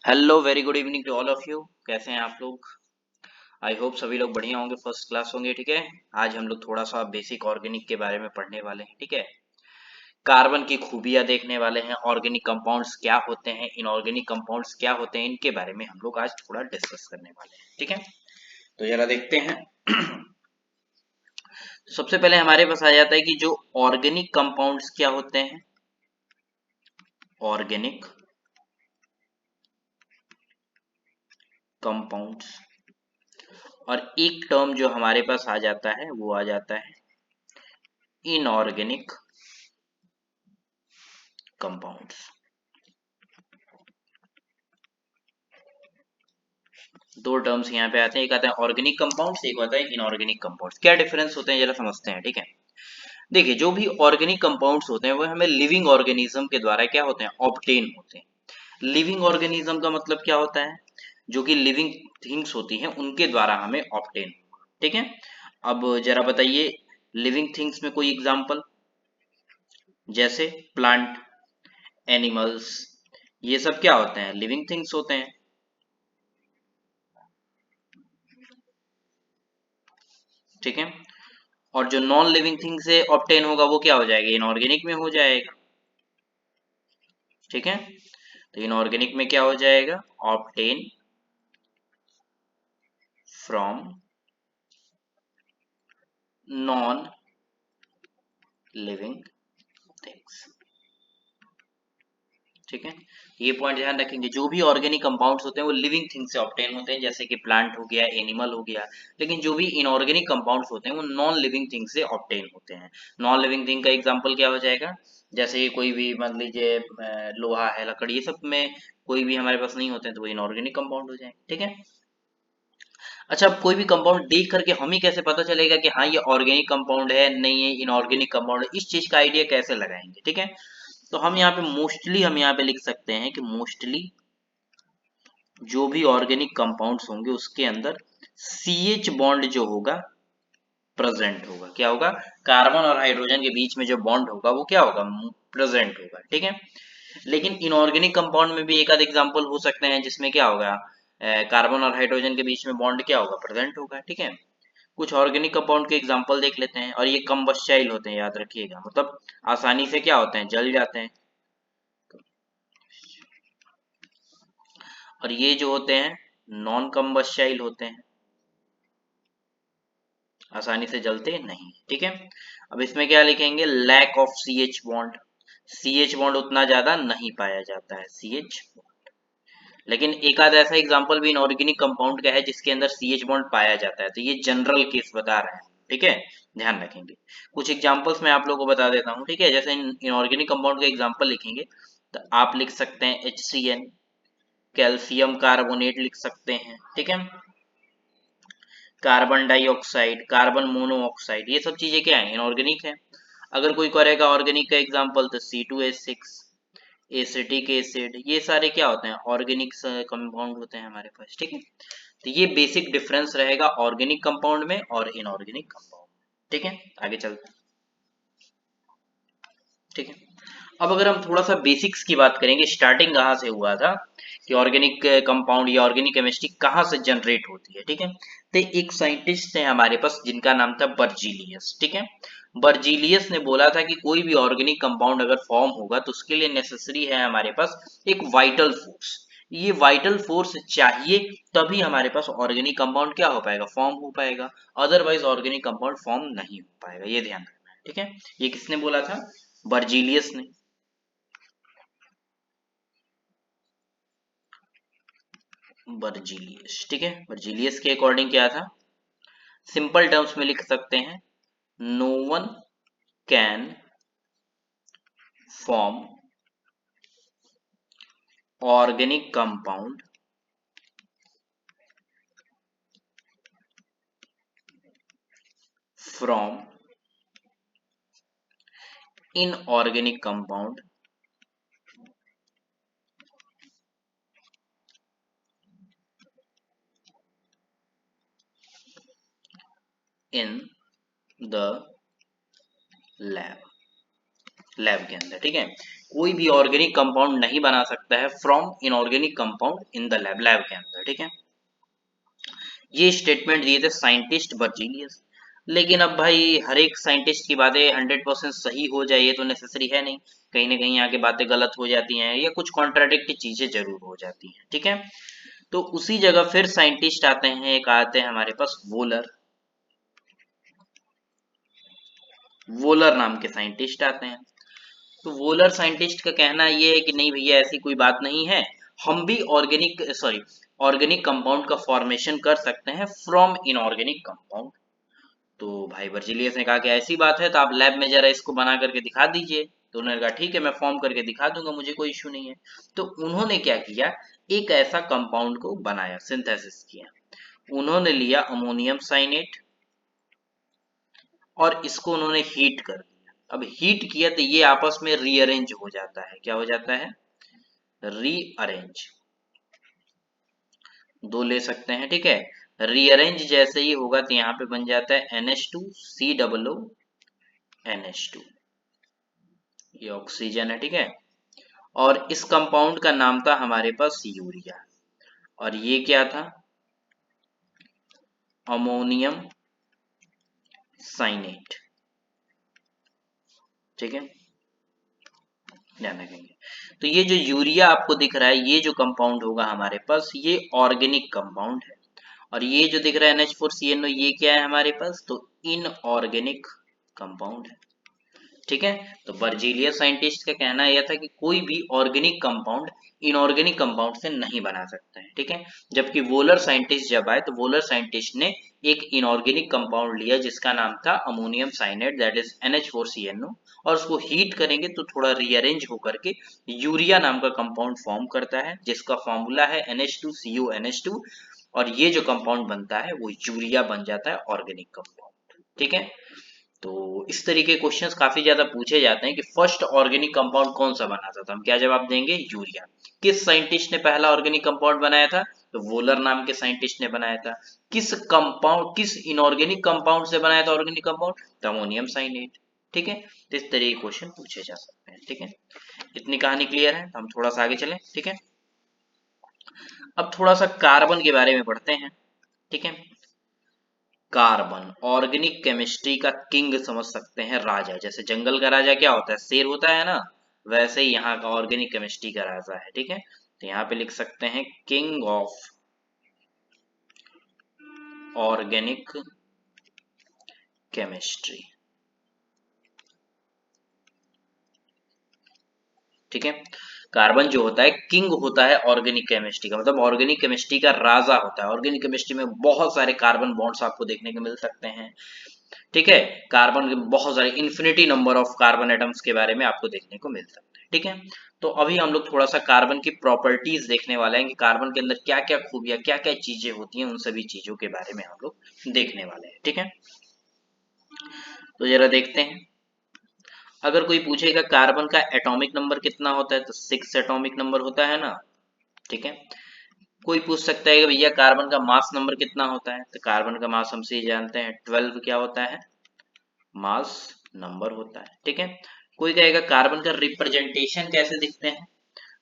Hello very good evening to all of you. कैसे हैं आप लोग? आई होप सभी लोग बढ़िया होंगे, फर्स्ट क्लास होंगे। ठीक है, आज हम लोग थोड़ा सा बेसिक ऑर्गेनिक के बारे में पढ़ने वाले हैं। ठीक है, कार्बन की खूबियां देखने वाले हैं, ऑर्गेनिक कंपाउंड्स क्या होते हैं, इनऑर्गेनिक कंपाउंड्स क्या होते हैं, इनके बारे में हम लोग आज थोड़ा डिस्कस करने वाले हैं। ठीक है, तो जरा देखते हैं। सबसे पहले हमारे पास आ जाता है कि जो ऑर्गेनिक कंपाउंड्स क्या होते हैं। ऑर्गेनिक कंपाउंड्स, और एक टर्म जो हमारे पास आ जाता है वो आ जाता है इनऑर्गेनिक कंपाउंड्स। दो टर्म्स यहाँ पे आते हैं, एक आता है ऑर्गेनिक कंपाउंड्स, एक होता है इनऑर्गेनिक कंपाउंड्स। क्या डिफरेंस होते हैं जरा समझते हैं। ठीक है, देखिए जो भी ऑर्गेनिक कंपाउंड्स होते हैं वो हमें लिविंग ऑर्गेनिज्म के द्वारा क्या होते हैं, ऑब्टेन होते हैं। लिविंग ऑर्गेनिज्म का मतलब क्या होता है, जो कि लिविंग थिंग्स होती हैं उनके द्वारा हमें ऑब्टेन। ठीक है, अब जरा बताइए लिविंग थिंग्स में कोई एग्जांपल, जैसे प्लांट, एनिमल्स, ये सब क्या होते हैं, लिविंग थिंग्स होते हैं। ठीक है, और जो नॉन लिविंग थिंग से ऑब्टेन होगा वो क्या हो जाएगा, इनऑर्गेनिक में हो जाएगा। ठीक है, तो इनऑर्गेनिक में क्या हो जाएगा, obtain from non living things. ठीक है, ये पॉइंट ध्यान रखेंगे, जो भी ऑर्गेनिक कंपाउंड्स होते हैं वो लिविंग थिंग से ऑब्टेन होते हैं, जैसे कि प्लांट हो गया, एनिमल हो गया। लेकिन जो भी इनऑर्गेनिक कंपाउंड्स होते हैं वो नॉन लिविंग थिंग से ऑब्टेन होते हैं। नॉन लिविंग थिंग का एग्जांपल क्या हो जाएगा, जैसे कोई भी मान लीजिए लोहा है, लकड़ी, ये सब में कोई भी हमारे पास नहीं होते हैं तो वो इनऑर्गेनिक कंपाउंड हो जाएंगे। ठीक है, अच्छा, अब कोई भी कंपाउंड देख करके हम ही कैसे पता चलेगा कि हाँ ये ऑर्गेनिक कंपाउंड है, नहीं है इनऑर्गेनिक कंपाउंड है, इस चीज का आइडिया कैसे लगाएंगे। ठीक है, तो हम यहाँ पे मोस्टली हम यहाँ पे लिख सकते हैं कि मोस्टली जो भी ऑर्गेनिक कंपाउंड्स होंगे उसके अंदर CH बॉन्ड जो होगा प्रेजेंट होगा। क्या होगा, कार्बन और हाइड्रोजन के बीच में जो बॉन्ड होगा वो क्या होगा, प्रेजेंट होगा। ठीक है, लेकिन इनऑर्गेनिक कंपाउंड में भी एक आध एग्जांपल हो सकते हैं जिसमें क्या होगा, कार्बन और हाइड्रोजन के बीच में बॉन्ड क्या होगा, प्रेजेंट होगा। ठीक है, कुछ ऑर्गेनिक कंपाउंड के एग्जांपल देख लेते हैं, और ये कम्बस्टाइल होते हैं, याद रखिएगा, मतलब आसानी से क्या होते हैं, जल जाते हैं। और ये जो होते हैं नॉन कम्बस्टाइल होते हैं, आसानी से जलते नहीं। ठीक है, अब इसमें क्या लिखेंगे, lack of CH bond. CH bond उतना ज्यादा नहीं पाया जाता है, CH। लेकिन एक आध ऐसा एग्जांपल भी इनऑर्गेनिक कंपाउंड का है जिसके अंदर CH बॉन्ड पाया जाता है, तो ये जनरल केस बता रहे हैं। ठीक है, ध्यान रखेंगे। कुछ एग्जांपल्स मैं आप लोगों को बता देता हूँ। ठीक है, जैसे इनऑर्गेनिक कंपाउंड का एग्जांपल लिखेंगे तो आप लिख सकते हैं HCN, कैल्शियम कार्बोनेट लिख सकते हैं। ठीक है, कार्बन डाइऑक्साइड, कार्बन मोनोऑक्साइड, ये सब चीजें क्या है, इनऑर्गेनिक है। अगर कोई करेगा ऑर्गेनिक का एग्जांपल तो C2H6, एसिटिक एसिड, ये सारे क्या होते हैं, ऑर्गेनिक कंपाउंड होते हैं हमारे पास। ठीक है, तो ये बेसिक डिफरेंस रहेगा ऑर्गेनिक कंपाउंड में और इनऑर्गेनिक कंपाउंड में। ठीक है, आगे चलते हैं। ठीक है, अब अगर हम थोड़ा सा बेसिक्स की बात करेंगे, स्टार्टिंग कहाँ से हुआ था कि ऑर्गेनिक कंपाउंड या ऑर्गेनिक केमिस्ट्री कहाँ से जनरेट होती है। ठीक है, तो एक साइंटिस्ट है हमारे पास जिनका नाम था बर्जीलियस। ठीक है, बर्जीलियस ने बोला था कि कोई भी ऑर्गेनिक कंपाउंड अगर फॉर्म होगा तो उसके लिए नेसेसरी है हमारे पास एक वाइटल फोर्स। ये वाइटल फोर्स चाहिए तभी हमारे पास ऑर्गेनिक कंपाउंड क्या हो पाएगा, फॉर्म हो पाएगा। अदरवाइज ऑर्गेनिक कंपाउंड फॉर्म नहीं हो पाएगा, ये ध्यान रखना है। ठीक है, ये किसने बोला था, बर्जीलियस ने। बर्जीलियस, ठीक है, बर्जीलियस के अकॉर्डिंग क्या था, सिंपल टर्म्स में लिख सकते हैं, no one can form organic compound from inorganic compound in the lab, lab के अंदर। ठीक है, कोई भी ऑर्गेनिक कंपाउंड नहीं बना सकता है from inorganic compound in the lab के अंदर, ठीक है। ये स्टेटमेंट दिए थे साइंटिस्ट बर्जीलियस। लेकिन अब भाई हर एक साइंटिस्ट की बातें 100% सही हो जाए ये तो नेसेसरी है नहीं, कहीं ना कहीं आके बातें गलत हो जाती हैं या कुछ कॉन्ट्राडिक्ट चीजें जरूर हो जाती हैं, ठीक है। तो उसी जगह फिर साइंटिस्ट आते हैं, एक आते हैं हमारे पास वोलर। वोलर नाम के साइंटिस्ट आते हैं। तो वोलर साइंटिस्ट का कहना ये है कि नहीं भैया ऐसी कोई बात नहीं है, हम भी ऑर्गेनिक कंपाउंड का फॉर्मेशन कर सकते हैं फ्रॉम इनऑर्गेनिक कंपाउंड। तो भाई वर्जिलियस ने कहा कि ऐसी बात है तो आप लैब में जरा इसको बना करके दिखा दीजिए। तो उन्होंने कहा ठीक है मैं फॉर्म करके दिखा दूंगा, मुझे कोई इश्यू नहीं है। तो उन्होंने क्या किया, एक ऐसा कंपाउंड को बनाया, सिंथेसिस किया। उन्होंने लिया अमोनियम साइनेट और इसको उन्होंने हीट कर दिया। अब हीट किया तो ये आपस में रीअरेंज हो जाता है, क्या हो जाता है, रीअरेंज। दो ले सकते हैं, ठीक है। रीअरेंज जैसे ही होगा तो यहाँ पे बन जाता है NH2COO NH2, ये ऑक्सीजन है, ठीक है। और इस कंपाउंड का नाम था हमारे पास यूरिया, और ये क्या था, अमोनियम साइनेट, ठीक है, ध्यान रखेंगे। तो ये जो यूरिया आपको दिख रहा है, ये जो कंपाउंड होगा हमारे पास, ये ऑर्गेनिक कंपाउंड है। और ये जो दिख रहा है NH4CNO, ये क्या है हमारे पास, तो इनऑर्गेनिक कंपाउंड है, ठीक है। तो बर्जीलियस साइंटिस्ट का कहना यह था कि कोई भी ऑर्गेनिक कंपाउंड इनऑर्गेनिक कंपाउंड से नहीं बना सकता है, ठीक है। जबकि वोलर साइंटिस्ट जब आए तो वोलर साइंटिस्ट ने एक इनऑर्गेनिक कंपाउंड लिया जिसका नाम था अमोनियम साइनेट, दैट इज NH4CNO, और उसको हीट करेंगे तो थोड़ा रीअरेंज होकर के यूरिया नाम का कंपाउंड फॉर्म करता है, जिसका फॉर्मूला है NH2CONH2, और ये जो कंपाउंड बनता है वो यूरिया बन जाता है ऑर्गेनिक कंपाउंड, ठीक है। तो इस तरीके के क्वेश्चंस काफी ज्यादा पूछे जाते हैं कि फर्स्ट ऑर्गेनिक कंपाउंड कौन सा बना था, तो हम क्या जवाब देंगे, यूरिया। किस साइंटिस्ट ने पहला ऑर्गेनिक कंपाउंड बनाया था, तो वोलर नाम के साइंटिस्ट ने बनाया था। किस इनऑर्गेनिक कंपाउंड से बनाया था ऑर्गेनिक कंपाउंड, तो अमोनियम साइनेट, ठीक है। तो इस तरीके के क्वेश्चन पूछे जा सकते हैं, ठीक है। इतनी कहानी क्लियर है, तो हम थोड़ा सा आगे चलें, ठीक है। अब थोड़ा सा कार्बन के बारे में पढ़ते हैं, ठीक है। कार्बन ऑर्गेनिक केमिस्ट्री का किंग समझ सकते हैं, राजा। जैसे जंगल का राजा क्या होता है, शेर होता है ना, वैसे ही यहाँ का ऑर्गेनिक केमिस्ट्री का राजा है, ठीक है। तो यहाँ पे लिख सकते हैं किंग ऑफ ऑर्गेनिक केमिस्ट्री, ठीक है। कार्बन जो होता है किंग होता है ऑर्गेनिक केमिस्ट्री का, मतलब ऑर्गेनिक केमिस्ट्री का राजा होता है। ऑर्गेनिक केमिस्ट्री में बहुत सारे कार्बन बॉन्ड्स आपको देखने को मिल सकते हैं, ठीक है। कार्बन के बहुत सारे infinity number of carbon atoms के बारे में आपको देखने को मिल सकते हैं, ठीक है। तो अभी हम लोग थोड़ा सा कार्बन की प्रॉपर्टीज देखने वाले हैं कि कार्बन के अंदर क्या क्या खूबियां क्या क्या चीजें होती हैं, उन सभी चीजों के बारे में हम लोग देखने वाले हैं, ठीक है। तो जरा देखते हैं, अगर कोई पूछेगा कार्बन का एटॉमिक नंबर कितना होता है, तो 6 एटॉमिक नंबर होता है ना, ठीक है। कोई पूछ सकता है कि भैया कार्बन का मास नंबर कितना होता है, तो कार्बन का मास हमसे जानते हैं 12 क्या होता है, मास नंबर होता है, ठीक है। कोई कहेगा कार्बन का रिप्रेजेंटेशन कैसे दिखते हैं,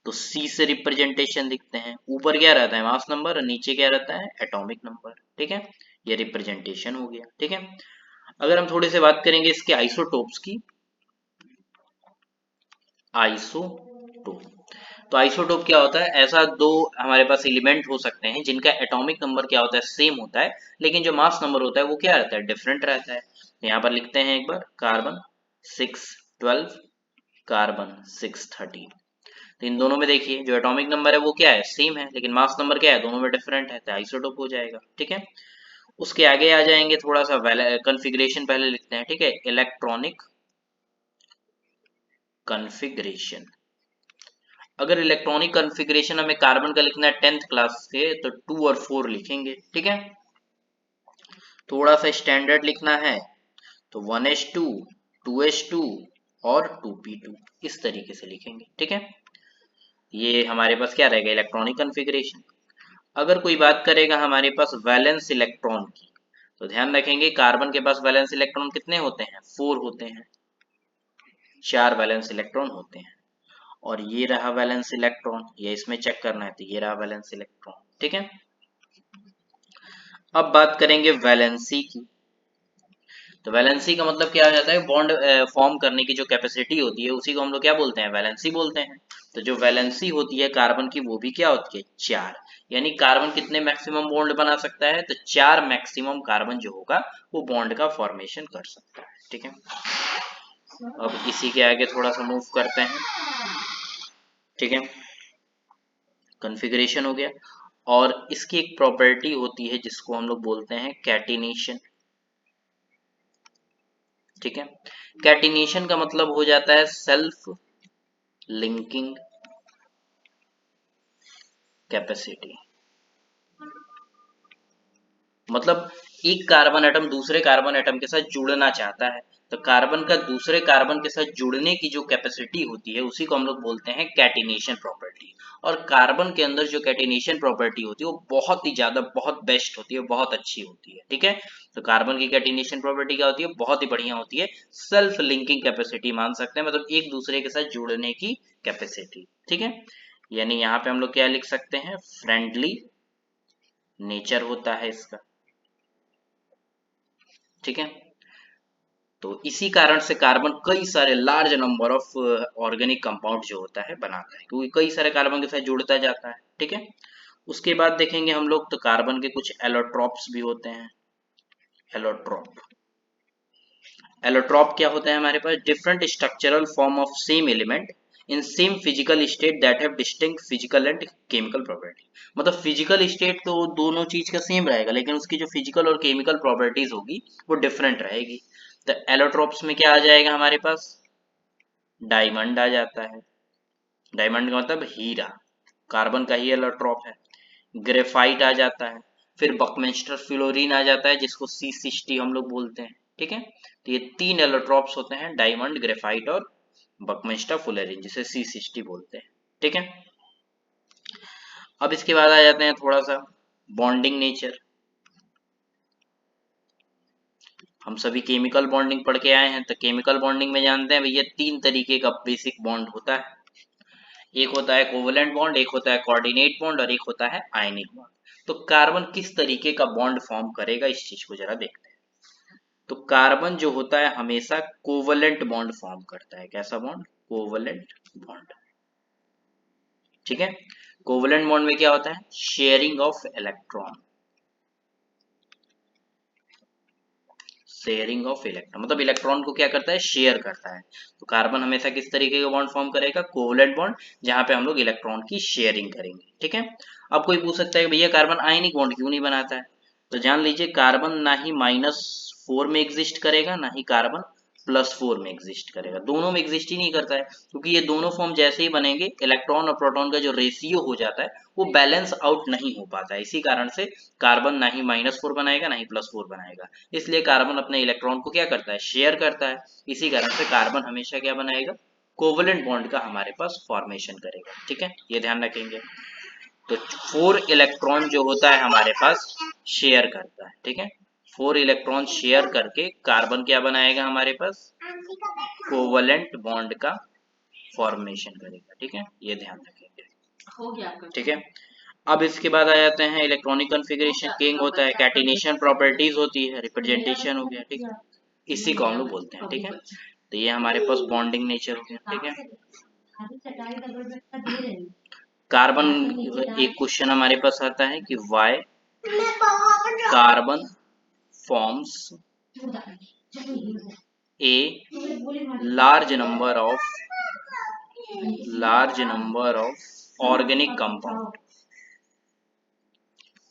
तो C से रिप्रेजेंटेशन दिखते हैं, ऊपर क्या रहता है, मास नंबर, और नीचे क्या रहता है, एटॉमिक नंबर, ठीक है। ये रिप्रेजेंटेशन हो गया, ठीक है। अगर हम थोड़ी सी बात करेंगे इसके आइसोटोप्स की, आइसोटोप, तो आइसोटोप क्या होता है, ऐसा दो हमारे पास एलिमेंट हो सकते हैं जिनका एटॉमिक नंबर क्या होता है, सेम होता है, लेकिन जो मास नंबर होता है वो क्या रहता है, डिफरेंट रहता है। तो यहाँ पर लिखते हैं एक बार, कार्बन 612, कार्बन 613। तो इन दोनों में देखिए जो एटॉमिक नंबर है वो क्या है, सेम है, लेकिन मास नंबर क्या है, दोनों में डिफरेंट है, तो आइसोटोप हो जाएगा, ठीक है। उसके आगे आ जाएंगे, थोड़ा सा कन्फिग्रेशन पहले लिखते हैं, ठीक है। इलेक्ट्रॉनिक कन्फिग्रेशन, अगर इलेक्ट्रॉनिक कॉन्फ़िगरेशन हमें कार्बन का लिखना है 10th क्लास के, तो 2 और 4 लिखेंगे, ठीक है। थोड़ा सा स्टैंडर्ड लिखना है तो 1s2, 2s2 और 2p2, इस तरीके से लिखेंगे, ठीक है। ये हमारे पास क्या रहेगा, इलेक्ट्रॉनिक कॉन्फ़िगरेशन। अगर कोई बात करेगा हमारे पास वैलेंस इलेक्ट्रॉन की, तो ध्यान रखेंगे कार्बन के पास वैलेंस इलेक्ट्रॉन कितने होते हैं, 4 होते हैं, 4 वैलेंस इलेक्ट्रॉन होते हैं। और ये रहा वैलेंस इलेक्ट्रॉन, ये इसमें चेक करना है, तो ये रहा वैलेंस इलेक्ट्रॉन। ठीक है, अब बात करेंगे वैलेंसी की। तो वैलेंसी का मतलब क्या हो जाता है, बॉन्ड फॉर्म करने की जो कैपेसिटी होती है उसी को हम लोग क्या बोलते हैं, वैलेंसी बोलते हैं। तो जो वैलेंसी होती है कार्बन की वो भी क्या होती है, 4। यानी कार्बन कितने मैक्सिमम बॉन्ड बना सकता है, तो 4 मैक्सिमम कार्बन जो होगा वो बॉन्ड का फॉर्मेशन कर सकता है। ठीक है, अब इसी के आगे थोड़ा सा मूव करते हैं। ठीक है, कॉन्फ़िगरेशन हो गया, और इसकी एक प्रॉपर्टी होती है जिसको हम लोग बोलते हैं कैटिनेशन। ठीक है, कैटिनेशन का मतलब हो जाता है सेल्फ लिंकिंग कैपेसिटी। मतलब एक कार्बन एटम दूसरे कार्बन एटम के साथ जुड़ना चाहता है, तो कार्बन का दूसरे कार्बन के साथ जुड़ने की जो कैपेसिटी होती है उसी को हम लोग बोलते हैं कैटिनेशन प्रॉपर्टी। और कार्बन के अंदर जो कैटिनेशन प्रॉपर्टी होती है वो बहुत ही ज्यादा, बहुत बेस्ट होती है, बहुत अच्छी होती है। ठीक है, तो कार्बन की कैटिनेशन प्रॉपर्टी क्या होती है, बहुत ही बढ़िया होती है, सेल्फ लिंकिंग कैपेसिटी मान सकते हैं, मतलब एक दूसरे के साथ जुड़ने की कैपेसिटी। ठीक है, यानी यहाँ पे हम लोग क्या लिख सकते हैं, फ्रेंडली नेचर होता है इसका। ठीक है, तो इसी कारण से कार्बन कई सारे large number of organic compound जो होता है बनाता है, क्योंकि कई सारे कार्बन के साथ जुड़ता जाता है। ठीक है, उसके बाद देखेंगे हम लोग तो कार्बन के कुछ एलोट्रॉप्स भी होते हैं। एलोट्रॉप, एलोट्रॉप क्या होता है हमारे पास, different structural form of same element in same physical state that have distinct physical and chemical property. मतलब फिजिकल स्टेट तो दोनों चीज का सेम रहेगा, लेकिन उसकी जो फिजिकल और केमिकल प्रॉपर्टीज होगी वो डिफरेंट रहेगी। तो एलोट्रॉप्स में क्या आ जाएगा हमारे पास, डायमंड आ जाता है। डायमंड का मतलब हीरा, कार्बन का ही एलोट्रॉप है। ग्रेफाइट आ जाता है, फिर बकमेस्टर फ्लोरीन आ जाता है जिसको C60 हम लोग बोलते हैं। ठीक है, तो ये 3 एलोट्रॉप्स होते हैं, डायमंड, ग्रेफाइट और बकमेस्टर फ्लोरीन, जिसे C60 बोलते हैं। ठीक है, अब इसके बाद आ जाते हैं थोड़ा सा बॉन्डिंग नेचर। हम सभी केमिकल बॉन्डिंग पढ़ के आए हैं, तो केमिकल बॉन्डिंग में जानते हैं भैया 3 तरीके का बेसिक बॉन्ड होता है। एक होता है कोवलेंट बॉन्ड, एक होता है कोऑर्डिनेट बॉन्ड और एक होता है आयनिक बॉन्ड। तो कार्बन किस तरीके का बॉन्ड फॉर्म करेगा इस चीज को जरा देखते हैं। तो कार्बन जो होता है हमेशा कोवलेंट बॉन्ड फॉर्म करता है। कैसा बॉन्ड, कोवलेंट बॉन्ड। ठीक है, कोवलेंट बॉन्ड में क्या होता है, sharing of electron. Sharing of electron मतलब इलेक्ट्रॉन को क्या करता है, शेयर करता है। तो कार्बन हमेशा किस तरीके का बॉन्ड फॉर्म करेगा, कोवलेंट बॉन्ड, जहां पे हम लोग इलेक्ट्रॉन की शेयरिंग करेंगे। ठीक है, अब कोई पूछ सकता है कि भैया कार्बन आयनिक बॉन्ड क्यों नहीं बनाता है, तो जान लीजिए कार्बन ना ही -4 में एग्जिस्ट करेगा, ना ही कार्बन +4 में एग्जिस्ट करेगा, दोनों में एग्जिस्ट ही नहीं करता है, क्योंकि ये दोनों फॉर्म जैसे ही बनेंगे इलेक्ट्रॉन और प्रोटॉन का जो रेशियो हो जाता है वो बैलेंस आउट नहीं हो पाता है। इसी कारण से कार्बन ना ही -4 बनाएगा ना ही +4 बनाएगा, इसलिए कार्बन अपने इलेक्ट्रॉन को क्या करता है, शेयर करता है। इसी कारण से कार्बन हमेशा क्या बनाएगा, कोवलेंट बॉन्ड का हमारे पास फॉर्मेशन करेगा। ठीक है, ये ध्यान रखेंगे। तो 4 इलेक्ट्रॉन जो होता है हमारे पास शेयर करता है। ठीक है, 4 इलेक्ट्रॉन शेयर करके कार्बन क्या बनाएगा हमारे पास, कोवलेंट बॉन्ड का फॉर्मेशन करेगा। ठीक है, ये ध्यान रखेंगे। हो गया आपका। ठीक है, अब इसके बाद आ जाते हैं इलेक्ट्रॉनिक कॉन्फ़िगरेशन, किंग होता है, कैटिनेशन प्रॉपर्टीज होती है, रिप्रेजेंटेशन हो गया। ठीक है, इसी को हम लोग बोलते हैं। ठीक है, तो ये हमारे पास बॉन्डिंग नेचर हो गया। ठीक है, कार्बन, एक क्वेश्चन हमारे पास आता है कि why carbon forms a large number of organic compound.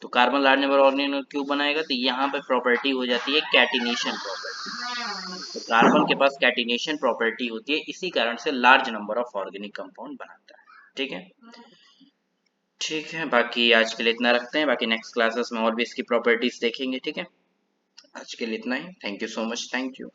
तो कार्बन लार्ज नंबर ऑर्गेनिक क्यों बनाएगा, तो यहाँ पे प्रॉपर्टी हो जाती है कैटिनेशन प्रॉपर्टी। तो कार्बन के पास कैटिनेशन प्रॉपर्टी होती है, इसी कारण से large number of organic compound बनाता है। ठीक है, ठीक है, बाकी आज के लिए इतना रखते हैं, बाकी नेक्स्ट क्लासेस में और भी इसकी प्रॉपर्टीज देखेंगे। ठीक है, आज के लिए इतना ही। Thank you so much, thank you.